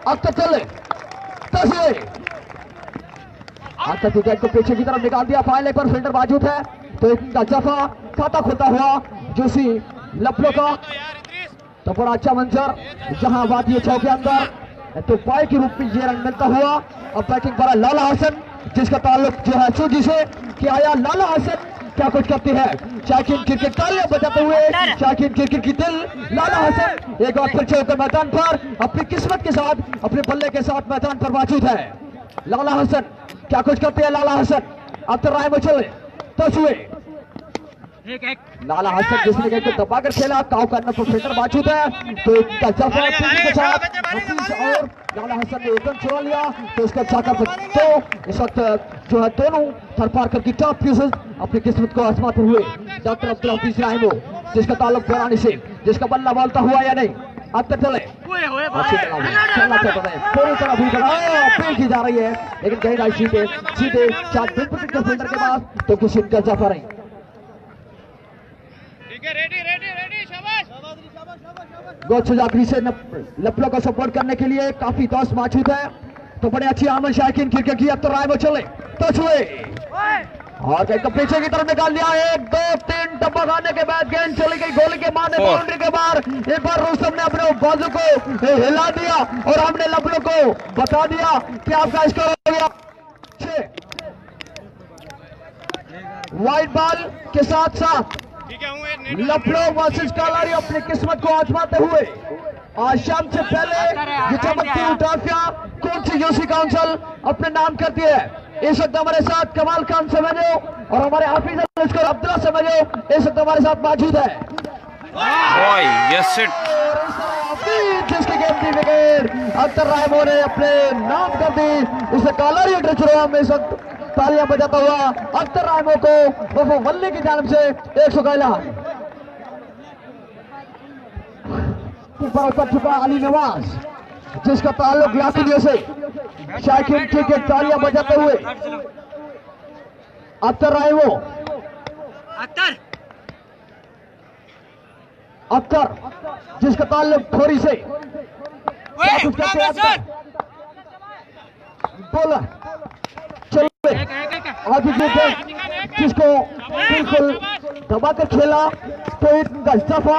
अख्तर चले तस्वीर अख्तर विकेट को पीछे की तरफ निकाल दिया। फाइनल एक बार फील्डर मौजूद है तो इनका जफा खाता खुलता हुआ जोशी लपलो का तो बड़ा अच्छा मंजर जहां वादी छौ के अंदर तो पाई के रूप में ये रन मिलता हुआ। अब बैटिंग पर लाला हसन जिसका ताल्लुक जो है सूजी से कि आया लाला हसन क्या कुछ करती है। शाकिन क्रिकेट तालियां बजाते हुए शाकिन क्रिकेट की दिल लाला हसन एक बार फिर चौके मैदान पर अपनी किस्मत के साथ अपने बल्ले के साथ मैदान पर मौजूद है। लाला हसन क्या कुछ करते हैं लाला हसन अख्तर राय में चले तस्वीर लाला हसन जिसने विकेट को दबाकर खेला काउ करने पर फील्डर मौजूद है तो इनका जफा के साथ और लाला हसन ने एक रन चुरा लिया तो उसका छक्का तो इस वक्त जो है दोनों थरपारकर की टॉप पीसेस अपनी किस्मत को आजमाते हुए डॉक्टर अब्दुल हफीज राहिमो जिसका ताल्लुक बैरानी से जिसका बल्ला बोलता हुआ या नहीं अख्तर चले चलना चाहता है पूरी तरह अपील की जा रही है लेकिन कहीं ना सीधे 4 फील्डर के बाद तो किसी का जफा नहीं। गोचुजाकरी से लपलो को सपोर्ट करने के लिए काफी दोस्त मौजूद है तो बड़े अच्छी आमन शाकिन क्रिकेट की अख्तर राय में चले तो छुए और गेंद पीछे की तरफ निकाल दिया। 1 2 3 टप्पा खाने के बाद गेंद चली गई गोली के मारने बाउंड्री के बाहर। एक बार रुस्तम ने अपने बाजू को हिला दिया और हमने लपलो को बता दिया कि आपका स्कोर हो गया 6। वाइट बॉल के साथ साथ लपलो वर्सेस कालारी अपनी किस्मत को आजमाते हुए आज शाम से पहले ये चमकती ट्रॉफियां कौन सी यूसी काउंसिल अपने नाम करती है। इस वक्त हमारे साथ कमाल खान समझो और हमारे हाफिज अब्दुल्ला समझो इस वक्त हमारे साथ मौजूद है। जिसकी गेंद थी विकेट अख्तर रायमो ने अपने नाम कर दी उसे कालारी ड्रेचरों में इस वक्त तालियां बजाता हुआ अख्तर रायमो को वफा वल्ली की जानब से 100 का इनाम। ऊपर उतर चुका अली नवाज जिसका ताल्लुक लाखियों से शाकिन क्रिकेट तालियां बजाते हुए अख्तर रायमो अख्तर जिसका ताल्लुक थोड़ी से बोलर जिसको बिल्कुल दबाकर खेला तो इनका जफा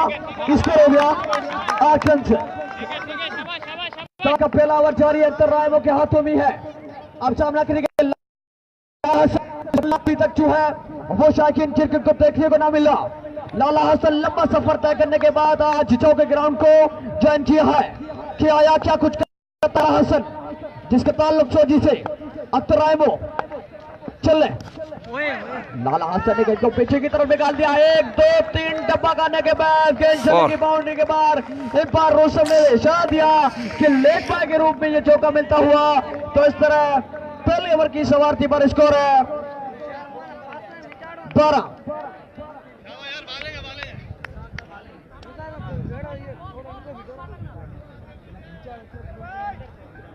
स्कोर हो गया 8 रन से। का पहला ओवर जारी अख्तर रायमो के हाथों में है। अब सामना करेंगे तक जो है वो शाकिन क्रिकेट को देखने को ना मिला। लाला हसन लंबा सफर तय करने के बाद आज चौके ग्राउंड को ज्वाइन किया है कि आया क्या कुछ करता हसन जिसका ताल्लुक सोजी से अख्तर रायमो चले लाला हसन ने गेंद को पीछे की तरफ निकाल दिया। 1 2 3 डब्बा खाने के बाद गेंद चली बाउंड्री के बाहर। एक बार रोशम ने इशारा दिया कि लेग बाय के रूप में ये चौका मिलता हुआ तो इस तरह पहले ओवर की सवारती पर स्कोर है 12।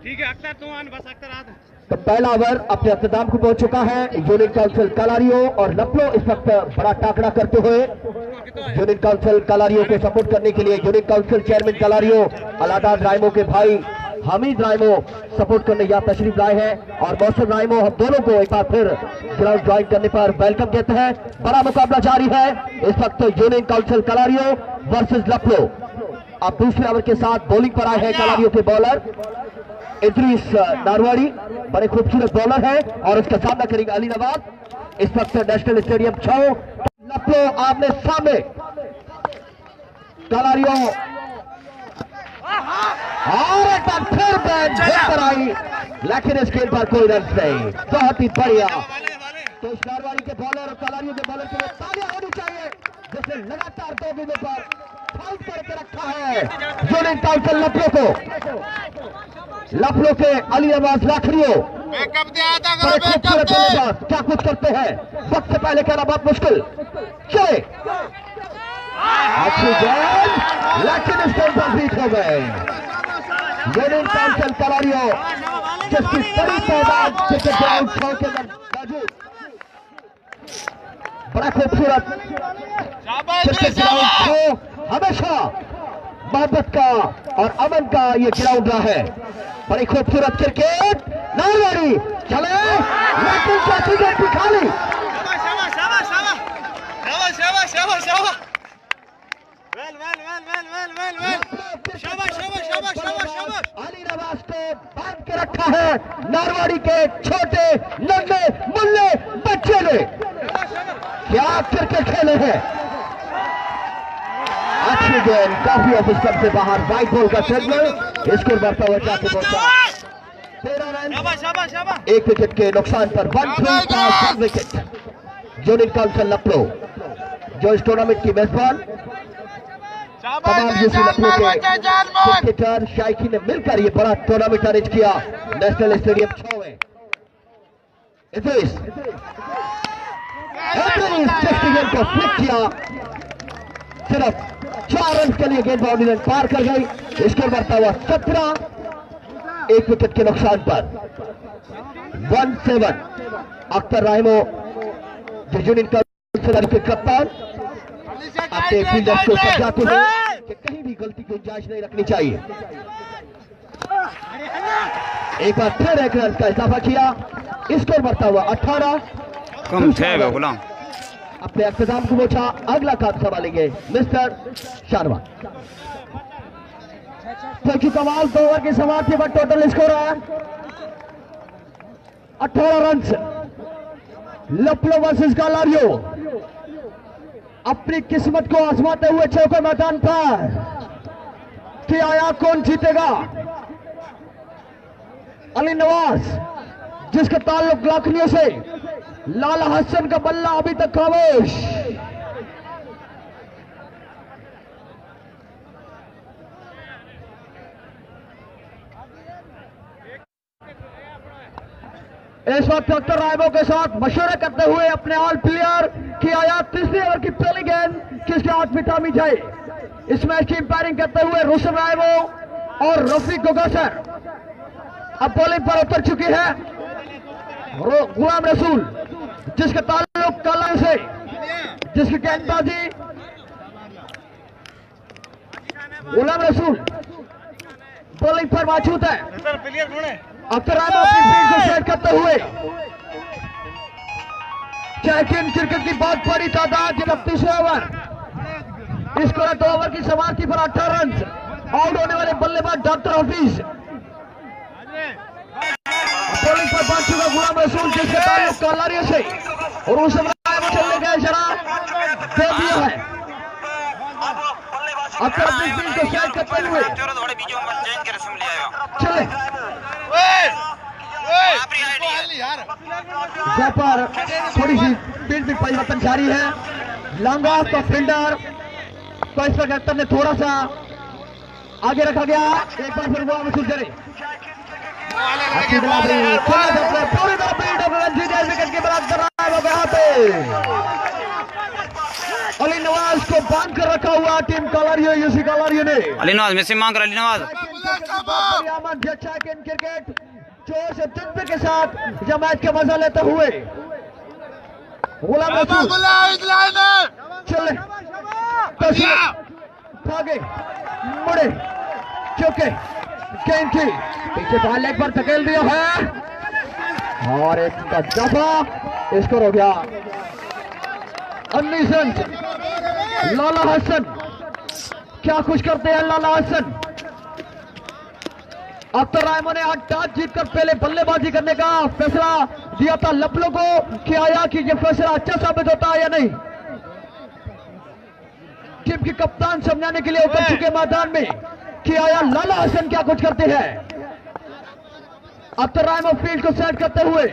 ठीक है अख्तर तू आन बस अख्तर आ तो पहला ओवर अपने अख्ताम को पहुंच चुका है। यूनियन काउंसिल कलारियो और लपलो इस वक्त बड़ा टाकरा करते हुए यूनियन काउंसिल कलारियो को सपोर्ट करने के लिए यूनियन काउंसिल चेयरमैन कलारियो अलादाद रायमो के भाई हामिद रायमो सपोर्ट करने यहाँ तशरीफ लाए हैं और मौसम रायमो हम दोनों को एक बार फिर ग्राउंड ज्वाइन करने पर वेलकम कहते हैं। बड़ा मुकाबला जारी है इस वक्त यूनियन काउंसिल कलारियो वर्सेस लपलो। अब दूसरे ओवर के साथ बॉलिंग पर आए हैं कलारियो के बॉलर इद्रीस नारवाड़ी बड़े खूबसूरत बॉलर है और उसका सामना करेंगे अली नवाज। इस वक्त नेशनल स्टेडियम 6 लपलो आमने सामने कलारियो और एक बार फिर गेंद बेहतर आई लेकिन इस गेंद पर कोई रन नहीं। बहुत ही बढ़िया तो इस नारवाड़ी के बॉलर और कलारियो के बॉलर के लिए तालियां होनी चाहिए जिसने लगातार 2 गेंदों पर फाउल करके रखा है यूनियन काउंसिल लपलो को। लपलो के अली नवाज लाखड़ियों क्या कुछ करते हैं वक्त से पहले कहना बहुत मुश्किल। चले अच्छी गेंद लेकिन इस गेंद पर बीट हो गए यूनियन काउंसिल कलारियो जिसकी बड़ी तादाद क्रिकेट ग्राउंड 6 के अंदर मौजूद बड़ा खूबसूरत क्रिकेट ग्राउंड 6 हमेशा मोहब्बत का और अमन का ये ग्राउंड रहा है। बड़ी खूबसूरत क्रिकेट नारवाड़ी चले, लेकिन चौथी गेंद भी खाली। अली नवाज को बांध के रखा है नारवाड़ी के छोटे नन्हे मुन्ने बच्चे ने। क्या क्रिकेट खेले हैं। अच्छी गेंद, काफी ऑफ स्टंप से बाहर, वाइट बॉल का सिग्नल। स्कोर बढ़ता हुआ जाके पहुंचा 13 रन, 1 विकेट के नुकसान पर 1 विकेट। यूनियन काउंसिल लखनऊ जो इस टूर्नामेंट की मेजबान तमाम यूसी लखनऊ के क्रिकेटर शायकीन ने मिलकर ये बड़ा टूर्नामेंट अरेंज किया नेशनल स्टेडियम 6 में। इद्रिस गेंद को फ्लिक किया, सिर्फ 4 रन के लिए गेंद बाउंड्री लाइन पार कर गई। स्कोर बढ़ता हुआ 17, 1 विकेट के नुकसान पर 1-7। अख्तर राइमो जो यूनियन काउंसिल के कप्तान अपने फील्डर्स को समझाते हुए कि कहीं भी गलती की गुंजाइश नहीं रखनी चाहिए। एक बार फिर 1 रन का इजाफा किया। स्कोर बढ़ता हुआ 18। कम थे गुलाम अपने अख्ताम को पहुंचा, अगला काम संभालेंगे मिस्टर शर्मा। क्योंकि कमाल 2 ओवर की समाप्ति पर टोटल स्कोर है 18 रन। लखनऊ वर्सेस कालारियो अपनी किस्मत को आजमाते हुए चौके मैदान पर कि आया कौन जीतेगा। अली नवाज जिसका ताल्लुक लखनऊ से, लाला हसन का बल्ला अभी तक खामोश। इस वक्त अख्तर राइमो के साथ मशवरा करते हुए अपने ऑल प्लेयर की आया तीसरे ओवर की पहली गेंद किसके हाथ में थामी जाए। इस मैच की अंपायरिंग करते हुए रोशन राइमो और रफीक गोगासर। अब बॉलिंग पर उतर चुकी है गुलाम रसूल जिसका ताल्लुक कला से, जिसकी गेंदबाजी गुलाम रसूल बॉलिंग पर मौजूद है। अख्तर राइमो अपनी फील्ड को सेट करते हुए चैंपियन क्रिकेट की बहुत बड़ी तादाद जब तीसरे ओवर, स्कोर 2 ओवर की समाप्ति पर 18 रन। आउट होने वाले बल्लेबाज डॉक्टर हफीज। बॉलिंग पर पहुंच चुका गुलाम रसूल जिसके ताल्लुक कालारिया से, और उस चलने का इशारा दे दिया है। अख्तर अपनी फील्ड को सेट करते हुए चले, जहां पर थोड़ी सी फील्ड में परिवर्तन जारी है। लॉन्ग ऑफ का फील्डर तो इस पर अख्तर ने थोड़ा सा आगे रखा गया। एक बार फिर गुलाम रसूल चले, अच्छी पूरी तरह फील्ड विकेट के बाद अली नवाज को बांध कर रखा हुआ टीम कालारियो यूसी कालारियो ने। अली नवाज में से मांग कर अली नवाज क्रिकेट जोर से जज्बे के साथ जमात के मजा लेते हुए गुलाम रसूल चले, भागे, मुड़े, चौके, गेंद की पीछे बाल लेग पर धकेल दिया है और एक का दफा स्कोर हो गया 19 रन। लाला हसन क्या खुश करते हैं लाला हसन। अख्तर राइमो ने आज टॉस जीतकर पहले बल्लेबाजी करने का फैसला दिया था लखनऊ को कि आया कि यह फैसला अच्छा साबित होता है या नहीं। टीम के कप्तान समझाने के लिए उतर चुके मैदान में कि आया लाला हसन क्या कुछ करते हैं। अख्तर राइमो फील्ड को सेट करते हुए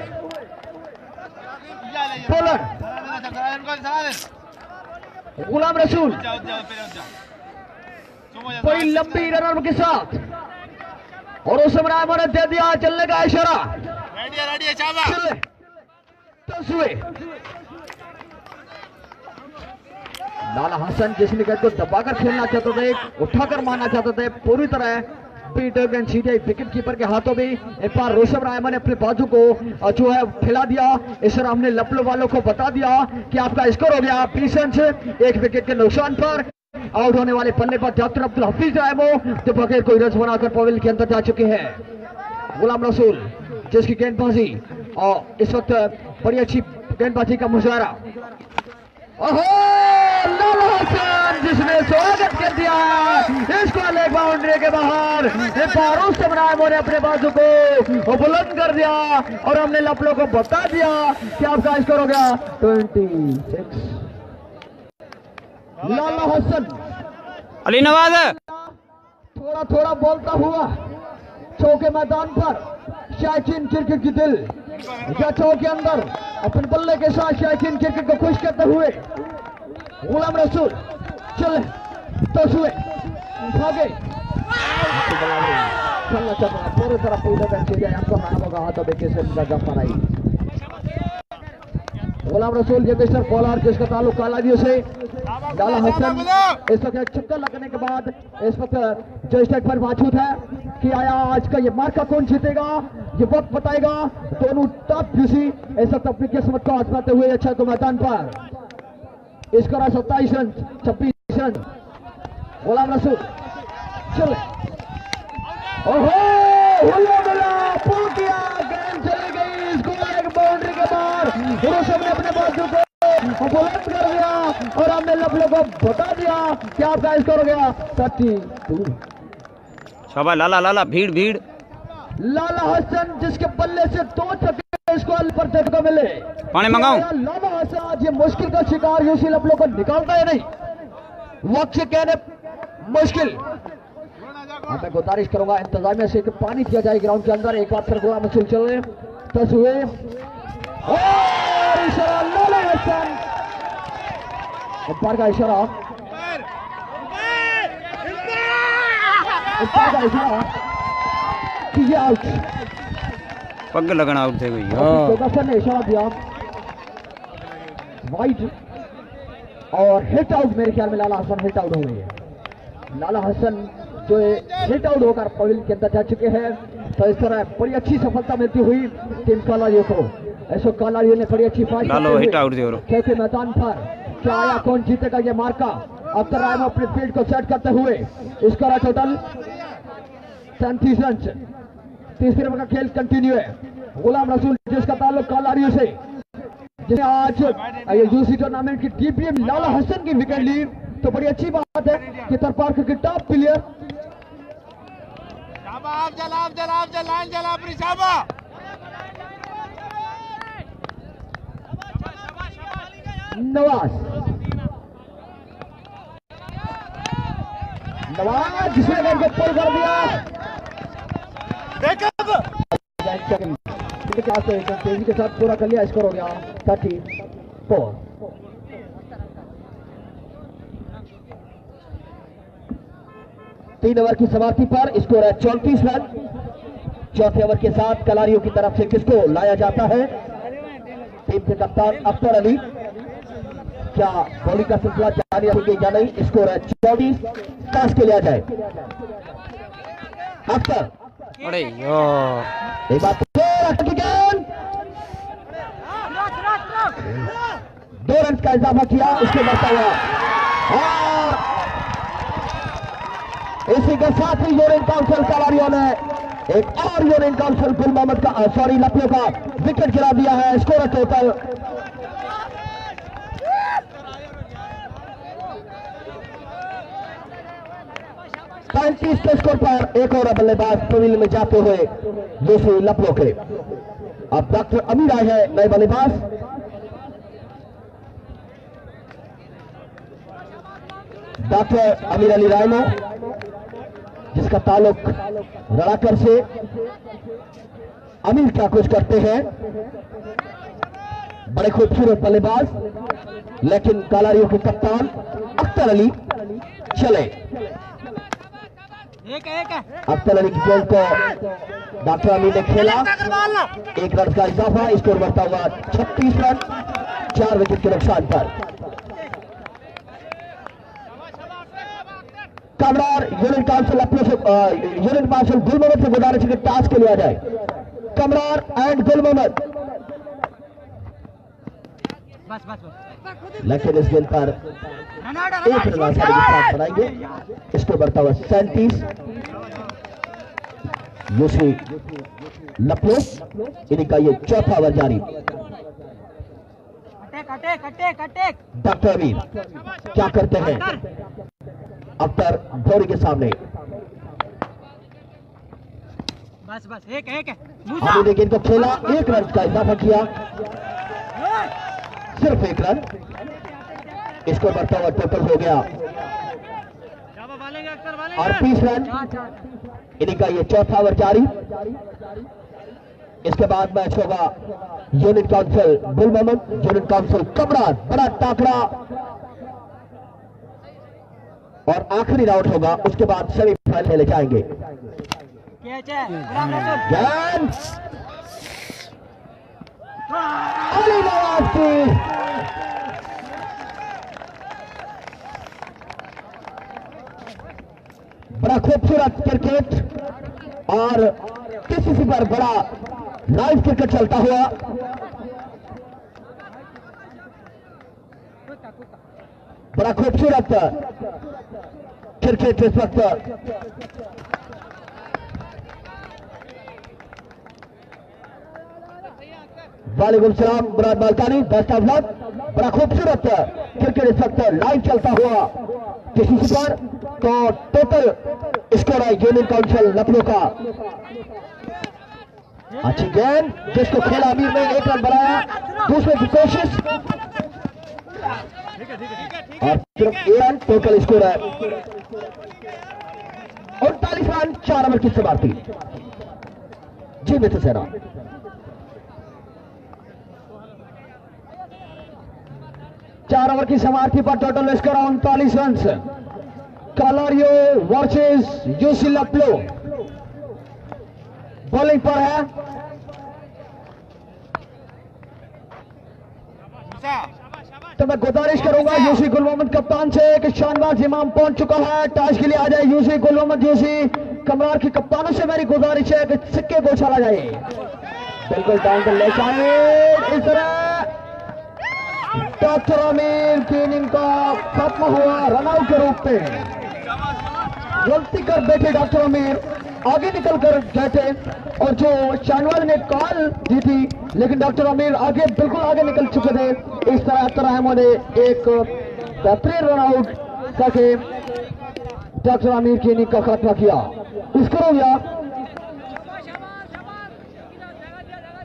बॉलर गुलाम रसूल बड़ी लंबी रनर के साथ, और उस राइमो ने दे दिया चलने का इशारा। चले 10 हुए। लाला हसन जिस विकेट को दबाकर खेलना चाहते थे, उठाकर मारना चाहते थे, पूरी तरह पीटर गन सीधे विकेट कीपर के हाथों में एक बार रोशन रायमा ने अपने बाजू को जो है फैला दिया। इस तरह हमने लखनऊ वालों को बता दिया कि आपका स्कोर हो गया 20 रन से 1 विकेट के नुकसान पर। आउट होने वाले पल्ले पर डॉक्टर अब्दुल हफीज रायमो जो बगैर कोई रन बनाकर पवेल के अंदर जा चुके हैं। गुलाम रसूल जिसकी गेंदबाजी और इस वक्त बड़ी अच्छी गेंदबाजी का मुजाहरा। ओहो लाला हसन जिसने स्वागत कर दिया इसको लेग बाउंड्री के बाहर बारूद से रायमो ने अपने बाजू को बुलंद कर दिया और हमने लपलों को बता दिया कि आपका स्कोर हो गया 26। लाला हसन अली नवाज थोड़ा थोड़ा बोलता हुआ चौके मैदान पर शायकीन क्रिकेट की दिल या चौक के अंदर अपने बल्ले के साथ शायकीन क्रिकेट को खुश करते हुए गुलाम रसूल चले तो हुए भागे चलना चल रहा पूरी तरह पूरे चीजें आपको हाथों हाथों देखे से जफा रही। गुलाम रसूल ये मिस्टर बॉलर जिसका ताल्लुक कालादियों से लाला हसन इस वक्त चक्कर लगने के बाद इस वक्त जो स्टेज पर मौजूद है कि आया आज का ये मार्का कौन जीतेगा ये वक्त बताएगा। दोनों टॉप यूसी इस वक्त अपनी किस्मत को आजमाते हुए अच्छा को मैदान पर इस करा 27 रन 26 रन। गुलाम रसूल चले ओहो मिला पुल किया गेंद चली गई इसको एक बाउंड्री के बाहर ने अपने बाजू को बुलंद कर दिया और हमने लफलों को बता दिया कि आपका स्कोर हो गया 32। शाबाश लाला लाला भीड़ भीड़ लाला हसन जिसके बल्ले से 2 छक्के स्कोर पर देखने को मिले। पानी मंगाऊं? लाला हसन आज ये मुश्किल का शिकार यूसी लफलों को निकालता है नहीं वक्त से कहने मुश्किल। मैं गुजारिश करूंगा इंतजामिया से कि पानी दिया जाए ग्राउंड के अंदर। एक बार फिर गुलाम रसूल चल रहे तस हुए और इशारा लाला हसन ऊपर का इशारा आउट पग लगना आउट थे भैया ने इशारा दिया वाइड और हिट आउट। मेरे ख्याल में लाला हसन हिट आउट हो गई है। लाला हसन जो हिट आउट होकर पवेलियन के अंदर जा चुके हैं तो इस तरह बड़ी अच्छी सफलता मिलती हुई टीम कालारियों को। ऐसा कालारियों ने बड़ी अच्छी हिट आउट क्योंकि मैदान पर क्या आया कौन जीतेगा ये मार्का। अख्तर रायमो अपने फील्ड को सेट करते हुए इसका टोटल 37 रन। तीसरे ओवर का खेल कंटिन्यू है। गुलाम रसूल जिसका ताल्लुक कालारियों से जिसने आज यूसी टूर्नामेंट की टीपीएम लाला हसन की विकेट ली तो बड़ी अच्छी बात है कि तरपार के टॉप प्लेयर नवाज जिसने गेंद को पुल कर दिया तेजी के साथ पूरा कर लिया। स्कोर हो गया 34। 3 ओवर की समाप्ति पर स्कोर है 34 रन। चौथे ओवर के साथ कलारियों की तरफ से किसको लाया जाता है? टीम के कप्तान अख्तर अली। क्या बॉलिंग का सिलसिला जारी रखेगी या नहीं? स्कोर है 24। टॉस के लिया जाए अख्तर। अरे यार एक बात 2 रन का इजाफा किया उसके बढ़ता हुआ और इसी के साथ ही यूनियन काउंसिल कलारियों ने एक और यूनियन काउंसिल गुल मोहम्मद का सॉरी लखनऊ का विकेट गिरा दिया है। स्कोर टोटल 35 के स्कोर पर एक और बल्लेबाज पवेलियन में जाते हुए दूसरी लखनऊ के। अब डॉक्टर अमीर आए हैं नए बल्लेबाज। डॉक्टर अमीर अली रायमो जिसका ताल्लुक रड़ाकर से। अमीर क्या कुछ करते हैं, बड़े खूबसूरत बल्लेबाज, लेकिन कालारियों के कप्तान अख्तर अली चले। अख्तर अली की गेंद को डॉक्टर अमीर ने खेला। 1 रन का इजाफा। स्कोर बढ़ता हुआ 36 रन 4 विकेट के नुकसान पर। कमरार यूनियन काउंसिल अपने से यूनियन काउंसिल गुल मोहम्मद से गुजारिश के टास्क के लिया जाए। कमरार एंड गुल मोहम्मद लेकिन इस गेंद पर एक रन आसानी के साथ बनाएंगे। इसको बढ़ता हुआ 37। यूसी लपलो, इन्हीं का ये चौथा ओवर जारी। डॉक्टर अमीर क्या करते हैं अख्तर धोरी के सामने। अभी ने गेंद को खेला, एक रन का इजाफा किया, सिर्फ एक रन। इसको बढ़ता हुआ टोटल हो गया 38 रन। इन्हीं का ये चौथा ओवर जारी। इसके बाद मैच होगा यूनिट काउंसिल गुल मोहम्मद, यूनिट काउंसिल कमरान। बड़ा टाकरा और आखिरी राउंड होगा, उसके बाद सेमीफाइनल खेले जाएंगे। गेंद अली नवाज की बड़ा खूबसूरत क्रिकेट और किसी पर बड़ा लाइव क्रिकेट चलता हुआ। बड़ा खूबसूरत क्रिकेट इस वक्त वालेकुम सलाम मुराद मालकानी, बेस्ट ऑफ लक। बड़ा खूबसूरत क्रिकेट इस वक्त लाइव चलता हुआ किसी पर। तो टोटल स्कोर है यूनियन काउंसिल लखनऊ का। अच्छी गेंद जिसको खेला अमीर ने, एक रन बनाया, दूसरे की कोशिश और सिर्फ 1 रन। टोटल स्कोर है 39 रन, 4 ओवर की समाप्ति। जी मित्र सेना, चार ओवर की समाप्ति पर टोटल स्कोर 39 रन। कलारियो वर्सेस यूसी लपलो बॉलिंग पर है। तो मैं गुजारिश करूंगा यूसी गुल मोहम्मद कप्तान से कि शानवाज इमाम पहुंच चुका है, टॉस के लिए आ जाए। यूसी गुल मोहम्मद, यूसी कमरार की कप्तानों से मेरी गुजारिश है कि सिक्के को उछाला जाए। बिल्कुल डाउन द लेग साइड। इस तरह डॉक्टर आमिर की इनिंग का खत्म हुआ रनआउट के रूप में। गलती कर बैठे डॉक्टर आमिर, आगे निकल कर गए थे और जो शानवाज ने कॉल दी थी, लेकिन डॉक्टर आमिर आगे बिल्कुल आगे निकल चुके थे। इस तरह अब्दुर्रहमान ने एक बेहतरीन रनआउट करके डॉक्टर आमिर की इनिंग का खात्मा किया। स्कोर हो गया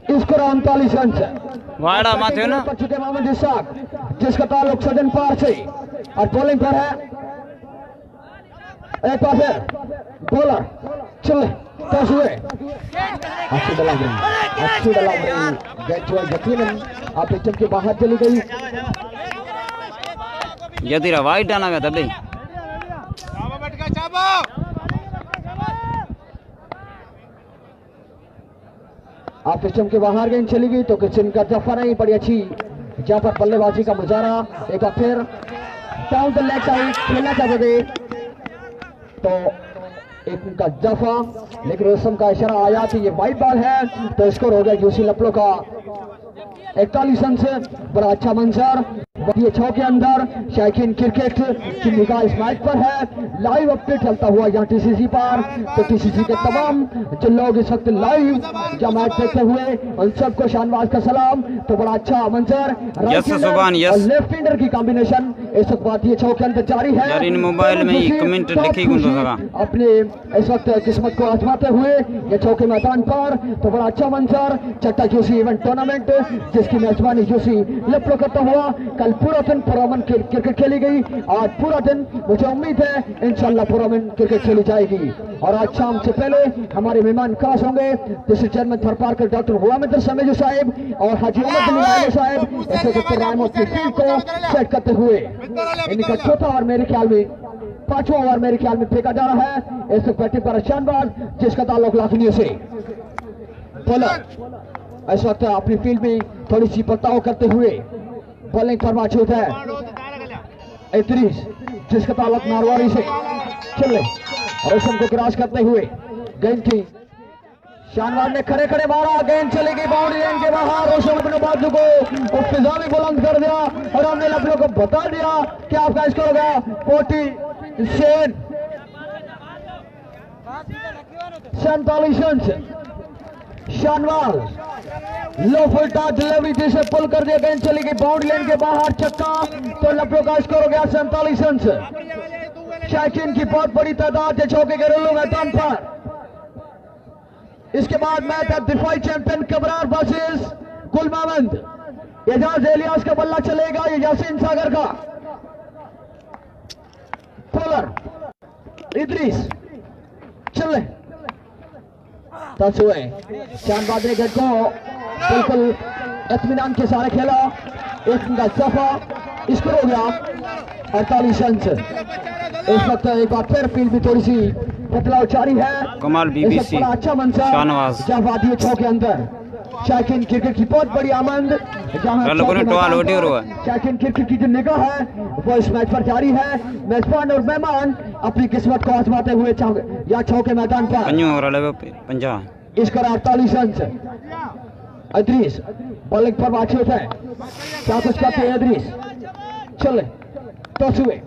39 रन से। वाड़ा माथे ना कर चुके मोहम्मद इसाक, जिसका ताल्लुक सदन पार से, और बॉलिंग पर है एक बार फिर बॉलर चले टॉस हुए। अच्छी डलावरी, अच्छी डलावरी। गेंद जो है यकीनन आप पिच के बाहर चली गई। यदि वाइट डाला गया तब आप सिस्टम के बाहर गेंद चली गई तो किचन का दफा नहीं, बड़ी अच्छी जहां पर बल्लेबाजी का मुजाहरा। एक बार फिर डाउन द लेग साइड खेलना चाहते थे तो एक उनका दफा, लेकिन रस्म का इशारा आया कि ये वाइट बॉल है। तो स्कोर हो गया यूसी लपलो का 41 रन से। बड़ा अच्छा मंजर ये छो के अंदर शायकीन क्रिकेट की निगाह इस मैच पर है। लाइव अपडेट चलता हुआ यहाँ टीसीसी पर। तो टीसीसी के तमाम जो लोग इस वक्त लाइव जो मैच देखते हुए उन सबको शानवाज का सलाम। तो बड़ा अच्छा मंजर, लेफ्ट हैंडर की कॉम्बिनेशन इस वक्त बात ये छो के अंदर जारी है। यार इन मोबाइल में ही कमेंट लिखी अपने इस वक्त किस्मत को आजमाते हुए ये छो के मैदान पर। तो बड़ा अच्छा मंजर चट्टा यूसी इवेंट टूर्नामेंट जिसकी मेजबानी यूसी लपलो करता हुआ। कल पूरा दिन पुरअमन क्रिकेट खेली गई, आज पूरा दिन मुझे उम्मीद है इंशाल्लाह पुरअमन क्रिकेट खेली जाएगी। और आज शाम से पहले हमारे मेहमान खास होंगे डिस्ट्रिक्ट चेयरमैन थरपारकर डॉक्टर गुलाम समेजू साहब और हाजी अहमद साहब अपनी टीम को सेट करते हुए इनका चौथा ओवर मेरे ख्याल में, 5वां ओवर मेरे ख्याल में फेंका जा रहा है। इस बैटिंग पर शानवाज जिसका ताल्लुक लाखनियों से। बॉलर इस वक्त अपनी फील्ड में थोड़ी सी बर्ताव करते हुए बॉलिंग पर मौजूद है इद्रीस जिसका ताल्लुक नारवारी से। चले रेशम को क्रॉस करते हुए गेंद की शानवार ने खड़े खड़े मारा, गेंद चली गई बाउंड्री लाइन के बाहर। रोशन अपने बाजू को फिजा में बुलंद कर दिया और हमने लफड़ों को बता दिया कि आपका स्कोर होगा 47 रन। शानवार लो फुलटा डिलीवरी से पुल कर दिया, गेंद चली गई बाउंड्री लाइन के बाहर, छक्का। तो लफड़ों का स्कोर हो गया 47 रन। शायकीन की बहुत बड़ी तादाद है चौके के रेलू मैदान पर। इसके बाद मैच है दिफाई चैंपियन कबरार वर्सेस गुल मोहम्मद। एजाज एलियास का बल्ला चलेगा, ये यासीन सागर का बॉलर इदरीस चले 10 हुए। शानबाज ने गेंद को बिल्कुल इत्मीनान के साथ खेला, एक का सफा स्कोर हो गया 48 रन। इस वक्त एक बार फिर फील्ड भी थोड़ी सी बदलाव जारी है। कमाल बीबीसी अच्छा मंजर जहां वादी छो के अंदर शायकीन क्रिकेट की बहुत बड़ी आमंद, जहां शायकीन क्रिकेट की जो निगाह है वो इस मैच पर जारी है। मेजबान और मेहमान अपनी किस्मत को आजमाते हुए या छो के मैदान पर। इसका 48 रन। इदरीस बॉलिंग पर बातचीत है, क्या कुछ कहते हैं इदरीस? चले 10 हुए।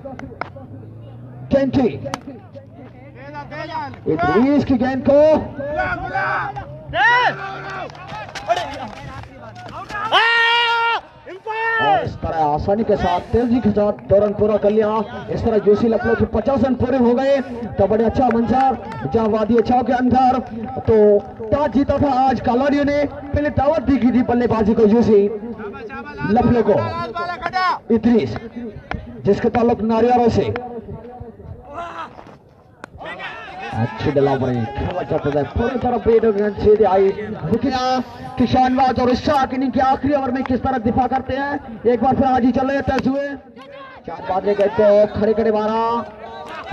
इदरीस की गेंद को और इस तरह आसानी के साथ तेजी के साथ दौरान पूरा कर लिया। इस तरह जोशी लफड़ों के 50 रन पूरे हो गए। तो बड़े अच्छा मंजर जहां वादी छाव के अंदर तो टॉस जीता था आज कालारियों ने, पहले दावत दी की थी बल्लेबाजी को जोशी लफड़ों को। इदरीस जिसके ताल्लुक नारियारों से अच्छी डलावरी खेला जाता है पूरी तरह बेड सीधे आई। लेकिन शानवाज और इशाक इनिंग के आखिरी ओवर में किस तरह दिफा करते हैं, एक बार फिर आज ही चल रहे टच हुए। शानवाज ने गए तो खड़े खड़े मारा,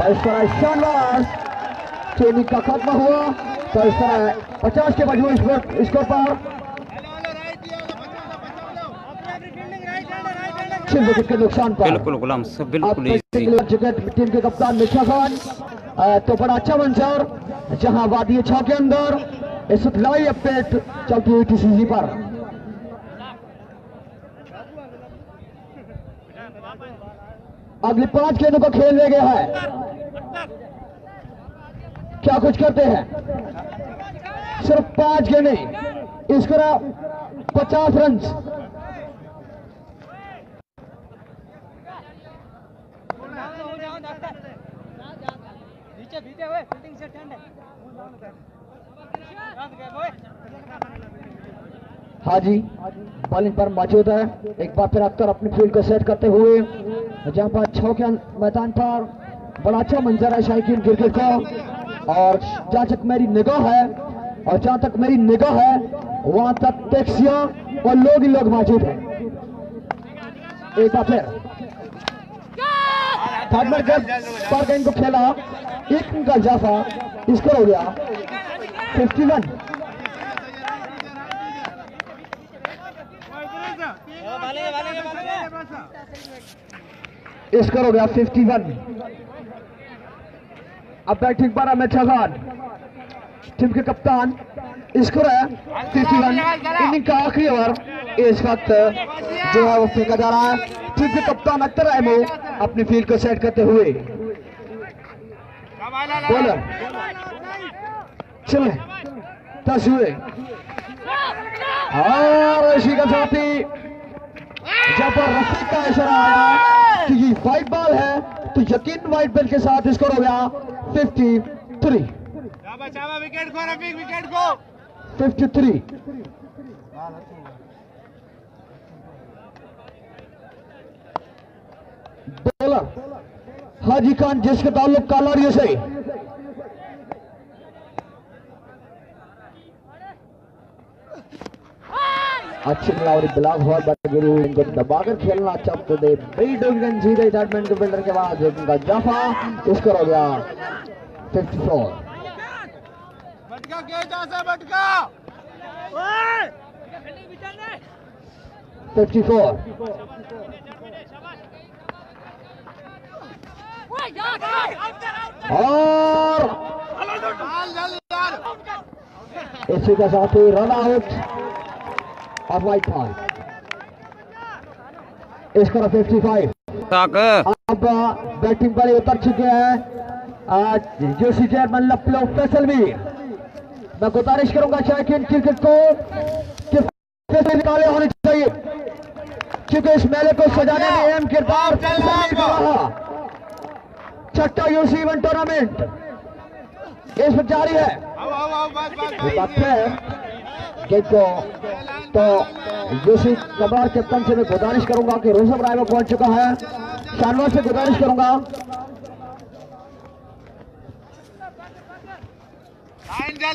और इस तरह शानवाज इनिंग का खत्म हुआ। तो इस तरह 50 के मजबूर स्कोर पर 6 विकेट के नुकसान पर बिल्कुल गुलाम सब बिल्कुल टीम के कप्तान मिर्जा खान। तो बड़ा अच्छा मंजर जहां वादी छा के अंदर इस वक्त लाइव अपडेट चलती हुई टीसीसी पर। अगली 5 गेंदों को खेल ले गया है, क्या कुछ करते हैं? सिर्फ 5 गेंदें, इसको 50 रन। हाँ जी, बॉलिंग पर मौजूद है। एक बार फिर अख्तर अपनी फील्ड को सेट करते हुए जहां पर छो के मैदान पर बड़ा अच्छा मंजर है शायकीन क्रिकेट का। और जहां तक मेरी निगाह है वहां तक टैक्सियां और लोग ही लोग मौजूद हैं। एक बार फिर थर्ड में पर गेंद को खेला, एक का इजाफा स्कोर हो गया 51। स्कोर हो गया 51। अब बैटिंग पर अमित खान टीम के कप्तान, स्कोर है 51। इनिंग का आखिरी ओवर इस वक्त जो है वो फेंका जा रहा है। टीम के कप्तान अख्तर अहमद अपनी फील्ड को सेट करते हुए बॉलर चले 10 हुए। और इसी का साथी जब रफीक का इशारा आया कि ये व्हाइट बॉल है तो यकीन व्हाइट बॉल के साथ स्कोर हो गया 53। विकेट खो रफीक, विकेट खो 53। बॉलर हाजी खान जिसके ताल्लुक कालारियों से अच्छी मिलावरी ब्लॉक हुआ गुरु इनको दबाकर खेलना चाहते थे। बड़ी डोगन जीते रिटायरमेंट के बिल्डर के बाद इनका जाफा स्कोर हो गया 54। बटका के जा बटका 54। और इसी के साथ ही रन आउट और वाइट बॉल। स्कोर 55। तक अब बैटिंग पर उतर चुके हैं जोशी चेयरमैन लपलो फैसल भी। मैं गुजारिश करूंगा चाहे इन क्रिकेट को कि फैसल निकाले होने चाहिए, क्योंकि इस मेले को सजाने में अहम किरदार फैसल का रहा। छठा यूसी इवेंट टूर्नामेंट इस पर जारी है। जिनको तो यूसी कबार कैप्टन से मैं गुजारिश करूंगा कि रोजम राय में पहुंच चुका है, शानवार से गुजारिश करूंगा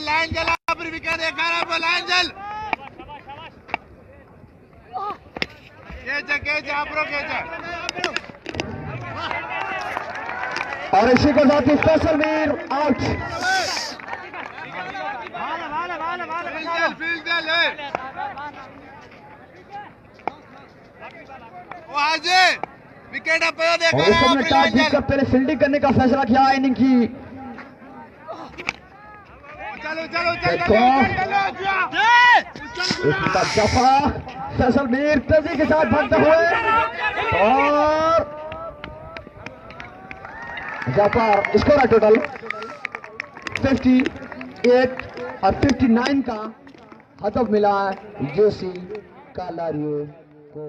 लाइन जल अपनी विकेट देखा रहा वो लाइन जल और इसी के साथ ही फैसल मीर आउट। फील्ड जल है वो हाजी विकेट अप देखा और इस सबने टॉस जीतकर पहले फील्डिंग करने का फैसला किया इनिंग की। चलो इसका जफा फैसल मीर तेजी के साथ भागते हुए और जफर स्कोर टोटल 58 और 59 का हदफ मिला है जोशी कालारियो को।